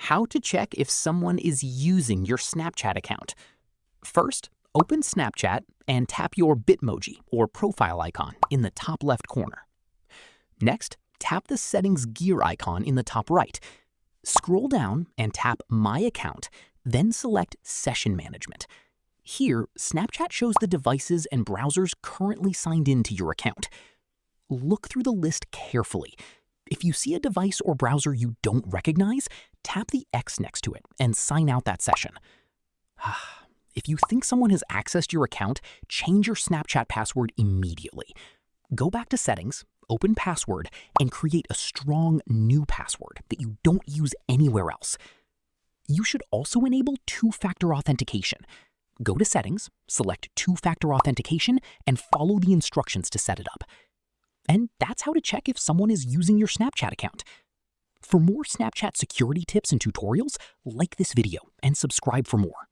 How to check if someone is using your Snapchat account. First, open Snapchat and tap your Bitmoji or profile icon in the top left corner. Next, tap the settings gear icon in the top right. Scroll down and tap My Account, then select Session Management. Here, Snapchat shows the devices and browsers currently signed into your account. Look through the list carefully. If you see a device or browser you don't recognize, tap the X next to it and sign out that session. If you think someone has accessed your account, change your Snapchat password immediately. Go back to Settings, open Password, and create a strong new password that you don't use anywhere else. You should also enable two-factor authentication. Go to Settings, select two-factor authentication, and follow the instructions to set it up. And that's how to check if someone is using your Snapchat account. For more Snapchat security tips and tutorials, like this video and subscribe for more.